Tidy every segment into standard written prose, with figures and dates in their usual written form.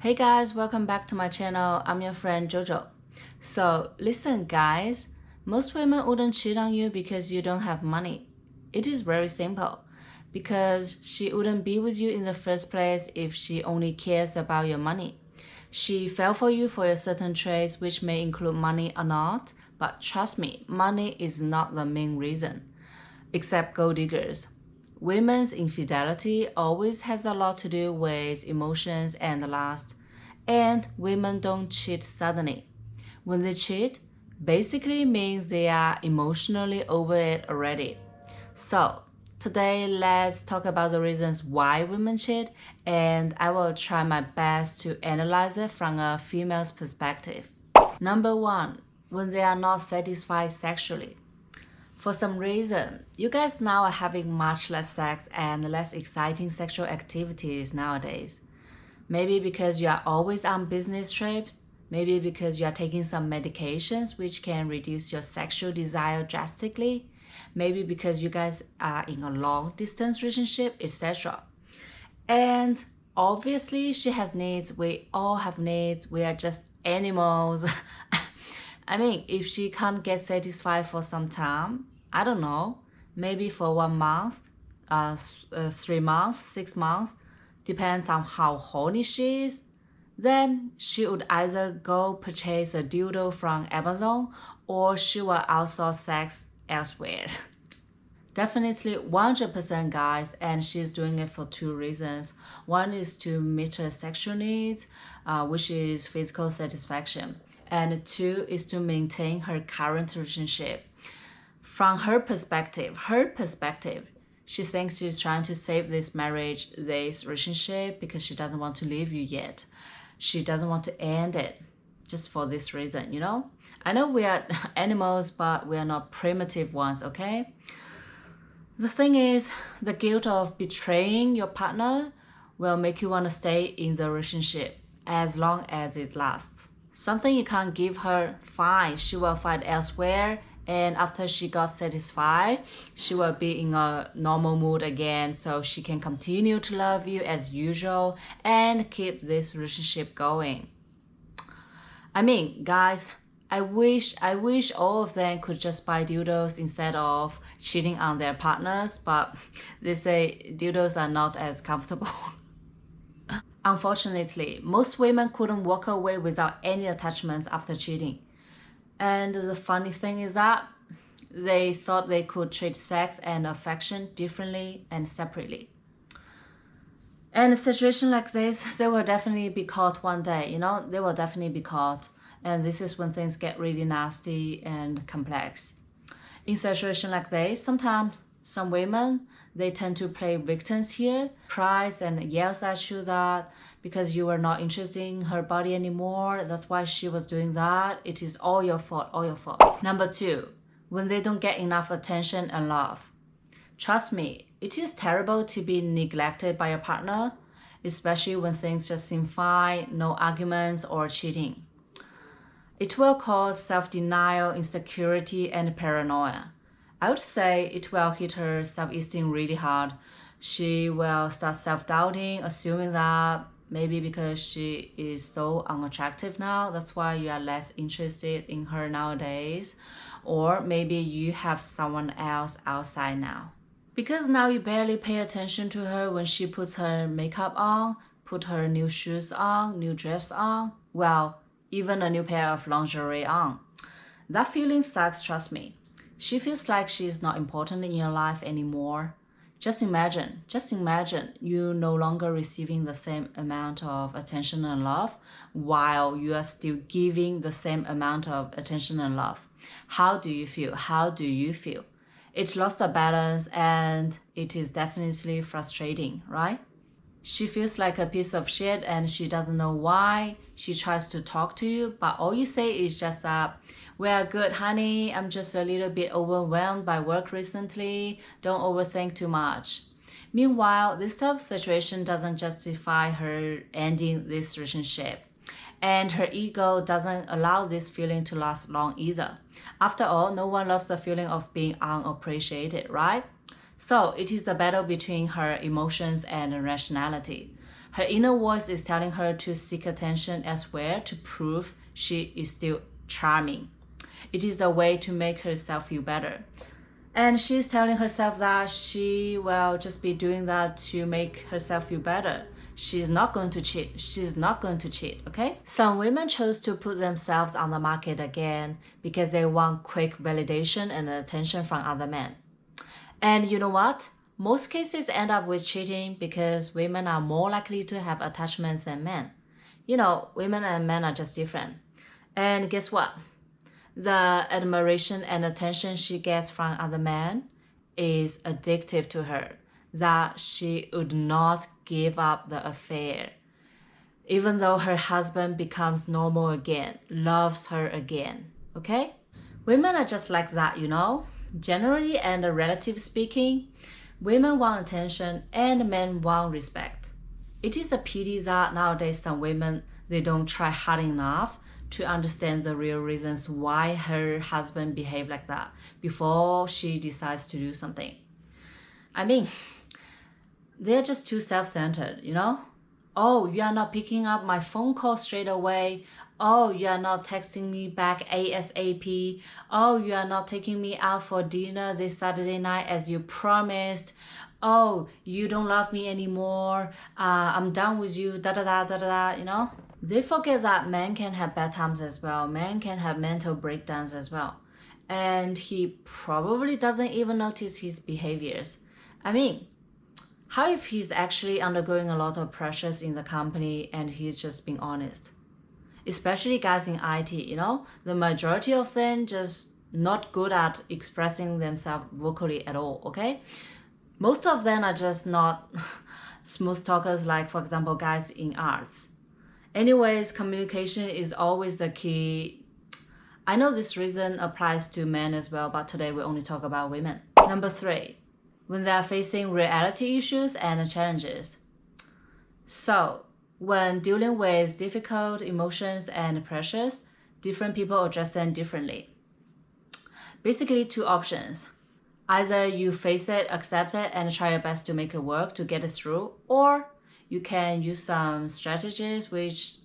Hey guys, welcome back to my channel. I'm your friend Jojo. So listen guys, most women wouldn't cheat on you because you don't have money. It is very simple. Because she wouldn't be with you in the first place if she only cares about your money. She fell for you for your certain traits which may include money or not, but trust me, money is not the main reason. Except gold diggers. Women's infidelity always has a lot to do with emotions and lust, and women don't cheat suddenly. When they cheat, basically means they are emotionally over it already. So, today let's talk about the reasons why women cheat, and I will try my best to analyze it from a female's perspective. Number 1, when they are not satisfied sexually. For some reason, you guys now are having much less sex and less exciting sexual activities nowadays. Maybe because you are always on business trips, maybe because you are taking some medications which can reduce your sexual desire drastically, maybe because you guys are in a long distance relationship, etc. And obviously she has needs, we all have needs, we are just animals. I mean, if she can't get satisfied for some time, I don't know, maybe for 1 month, 3 months, 6 months, depends on how horny she is, then she would either go purchase a dildo from Amazon or she will outsource sex elsewhere. Definitely 100% guys, and she's doing it for 2 reasons. One is to meet her sexual needs, which is physical satisfaction. And 2 is to maintain her current relationship. From her perspective, she thinks she's trying to save this marriage, this relationship, because she doesn't want to leave you yet. She doesn't want to end it just for this reason, you know? I know we are animals, but we are not primitive ones, okay? The thing is, the guilt of betraying your partner will make you want to stay in the relationship as long as it lasts. Something you can't give her, fine, she will find elsewhere, and after she got satisfied, she will be in a normal mood again, so she can continue to love you as usual and keep this relationship going. I mean, guys, I wish all of them could just buy dildos instead of cheating on their partners, but they say dildos are not as comfortable. Unfortunately, most women couldn't walk away without any attachments after cheating. And the funny thing is that they thought they could treat sex and affection differently and separately. And a situation like this, they will definitely be caught one day, you know, they will definitely be caught. And this is when things get really nasty and complex. In situation like this, sometimes some women, they tend to play victims here, cries and yells at you that because you were not interested in her body anymore, that's why she was doing that. It is all your fault, all your fault. Number 2, when they don't get enough attention and love. Trust me, it is terrible to be neglected by your partner, especially when things just seem fine, no arguments or cheating. It will cause self-denial, insecurity, and paranoia. I would say it will hit her self-esteem really hard. She will start self-doubting, assuming that maybe because she is so unattractive now, that's why you are less interested in her nowadays. Or maybe you have someone else outside now. Because now you barely pay attention to her when she puts her makeup on, put her new shoes on, new dress on, well, even a new pair of lingerie on. That feeling sucks, trust me. She feels like she's not important in your life anymore. Just imagine you no longer receiving the same amount of attention and love while you are still giving the same amount of attention and love. How do you feel? How do you feel? It lost the balance and it is definitely frustrating, right? She feels like a piece of shit and she doesn't know why. She tries to talk to you, but all you say is just that, we are good, honey. I'm just a little bit overwhelmed by work recently. Don't overthink too much. Meanwhile, this type of situation doesn't justify her ending this relationship. And her ego doesn't allow this feeling to last long either. After all, no one loves the feeling of being unappreciated, right? So it is a battle between her emotions and rationality. Her inner voice is telling her to seek attention elsewhere to prove she is still charming. It is a way to make herself feel better. And she's telling herself that she will just be doing that to make herself feel better. She's not going to cheat. She's not going to cheat, okay? Some women chose to put themselves on the market again because they want quick validation and attention from other men. And you know what? Most cases end up with cheating because women are more likely to have attachments than men. You know, women and men are just different. And guess what? The admiration and attention she gets from other men is addictive to her, that she would not give up the affair. Even though her husband becomes normal again, loves her again, okay? Women are just like that, you know? Generally and relatively speaking, women want attention and men want respect. It is a pity that nowadays some women, they don't try hard enough to understand the real reasons why her husband behaved like that before she decides to do something. I mean, they're just too self-centered, you know? Oh, you are not picking up my phone call straight away. Oh, you are not texting me back ASAP. Oh, you are not taking me out for dinner this Saturday night as you promised. Oh, you don't love me anymore. I'm done with you, da-da-da, you know? They forget that men can have bad times as well. Men can have mental breakdowns as well. And he probably doesn't even notice his behaviors. I mean, how if he's actually undergoing a lot of pressures in the company and he's just being honest? Especially guys in IT, you know? The majority of them just not good at expressing themselves vocally at all, okay? Most of them are just not smooth talkers like, for example, guys in arts. Anyways, communication is always the key. I know this reason applies to men as well, but today we only talk about women. Number 3, when they are facing reality issues and challenges. So, when dealing with difficult emotions and pressures, different people address them differently. Basically, 2 options. Either you face it, accept it, and try your best to make it work to get it through, or you can use some strategies which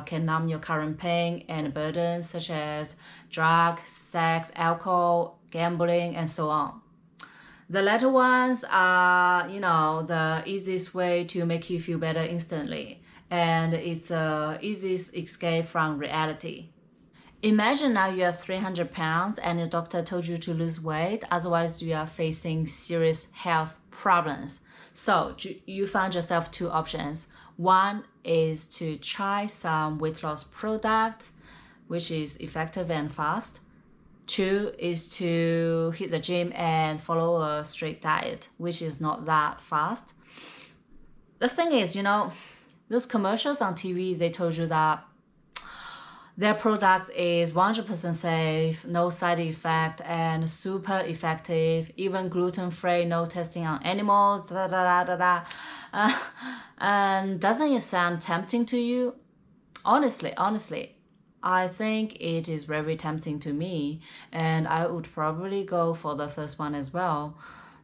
can numb your current pain and burdens, such as drugs, sex, alcohol, gambling, and so on. The latter ones are, you know, the easiest way to make you feel better instantly, and it's the easiest escape from reality. Imagine now you are 300 pounds and the doctor told you to lose weight, otherwise you are facing serious health problems. So you found yourself 2 options. One is to try some weight loss product, which is effective and fast. 2 is to hit the gym and follow a strict diet, which is not that fast. The thing is, you know, those commercials on TV, they told you that their product is 100% safe, no side effect, and super effective, even gluten-free, no testing on animals, and doesn't it sound tempting to you? Honestly, I think it is very tempting to me, and I would probably go for the first one as well.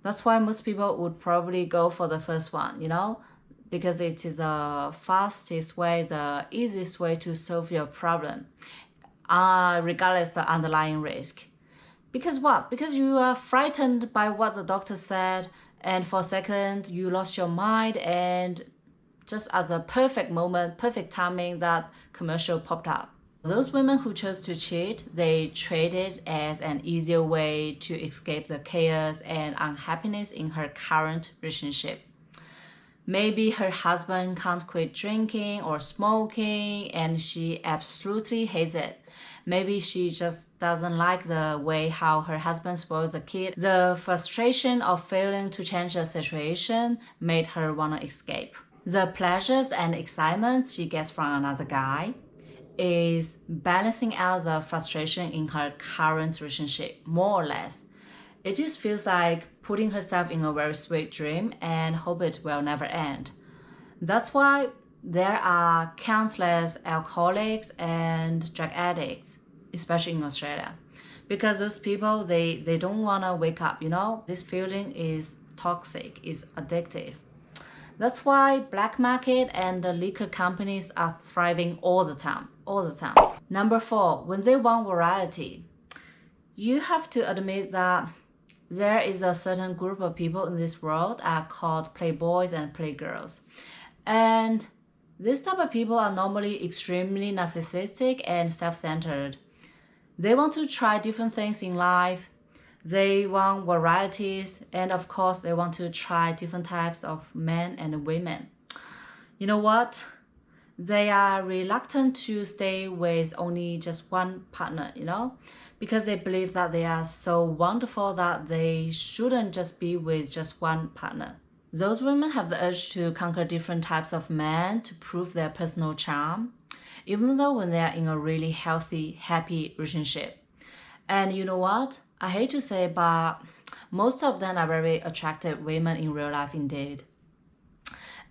That's why most people would probably go for the first one, you know? Because it is the fastest way, the easiest way to solve your problem, regardless of the underlying risk. Because what? Because you are frightened by what the doctor said, and for a second you lost your mind, and just at the perfect moment, perfect timing, that commercial popped up. Those women who chose to cheat, they treat it as an easier way to escape the chaos and unhappiness in her current relationship. Maybe her husband can't quit drinking or smoking and she absolutely hates it. Maybe she just doesn't like the way how her husband spoils the kid. The frustration of failing to change the situation made her want to escape. The pleasures and excitement she gets from another guy is balancing out the frustration in her current relationship, more or less. It just feels like putting herself in a very sweet dream and hope it will never end. That's why there are countless alcoholics and drug addicts, especially in Australia. Because those people, they don't want to wake up, you know? This feeling is toxic, is addictive. That's why black market and the liquor companies are thriving all the time. Number 4, when they want variety. You have to admit that there is a certain group of people in this world are called playboys and playgirls. And this type of people are normally extremely narcissistic and self-centered. They want to try different things in life. They want varieties, and of course, they want to try different types of men and women. You know what? They are reluctant to stay with only just one partner, because they believe that they are so wonderful that they shouldn't just be with just one partner. Those women have the urge to conquer different types of men to prove their personal charm, even though when they are in a really healthy, happy relationship. And you know what? I hate to say, but most of them are very attractive women in real life indeed.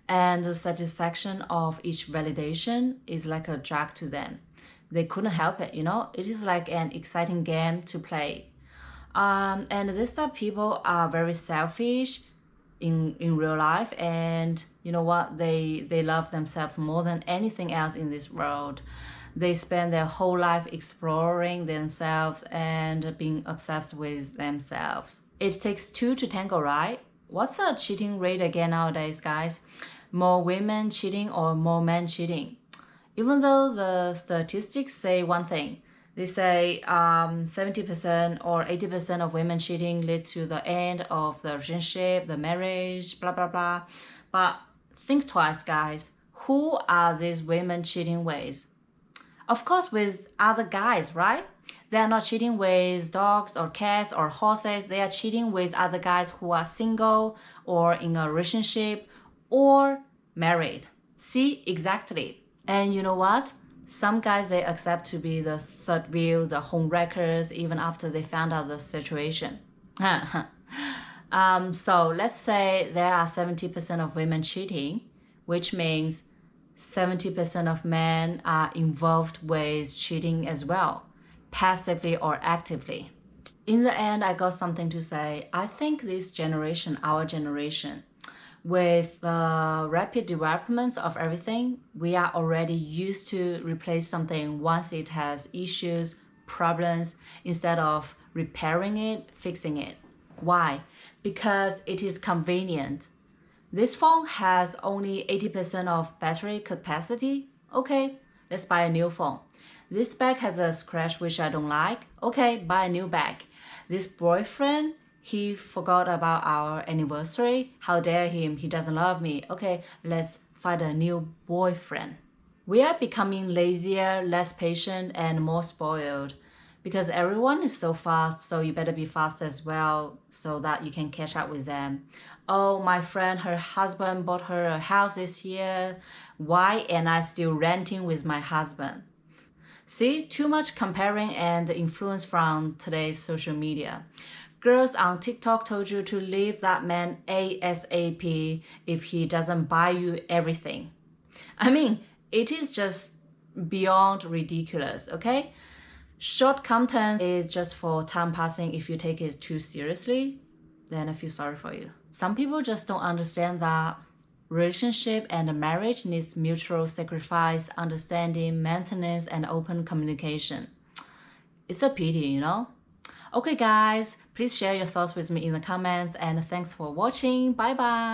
And the satisfaction of each validation is like a drug to them. They couldn't help it, It is like an exciting game to play. And this type of people are very selfish in real life, and you know what? They love themselves more than anything else in this world. They spend their whole life exploring themselves and being obsessed with themselves. It takes two to tango, right? What's the cheating rate again nowadays, guys? More women cheating or more men cheating? Even though the statistics say one thing, they say 70% or 80% of women cheating lead to the end of the relationship, the marriage, blah, blah, blah. But think twice, guys. Who are these women cheating with? Of course, with other guys, right? They are not cheating with dogs or cats or horses. They are cheating with other guys who are single or in a relationship or married. See, exactly. And you know what? Some guys, they accept to be the third wheel, the home wreckers, even after they found out the situation. So let's say there are 70% of women cheating, which means 70% of men are involved with cheating as well, passively or actively. In the end, I got something to say. I think this generation, our generation, with the rapid developments of everything, we are already used to replace something once it has issues, problems, instead of repairing it, fixing it. Why? Because it is convenient. This phone has only 80% of battery capacity. Okay, let's buy a new phone. This bag has a scratch which I don't like. Okay, buy a new bag. This boyfriend, he forgot about our anniversary. How dare him? He doesn't love me. Okay, let's find a new boyfriend. We are becoming lazier, less patient, and more spoiled because everyone is so fast, so you better be fast as well so that you can catch up with them. Oh, my friend, her husband bought her a house this year. Why am I still renting with my husband? See, too much comparing and influence from today's social media. Girls on TikTok told you to leave that man ASAP if he doesn't buy you everything. I mean, it is just beyond ridiculous, okay? Short content is just for time passing. If you take it too seriously, then I feel sorry for you. Some people just don't understand that relationship and marriage needs mutual sacrifice, understanding, maintenance, and open communication. It's a pity, Okay, guys, please share your thoughts with me in the comments, and thanks for watching. Bye bye.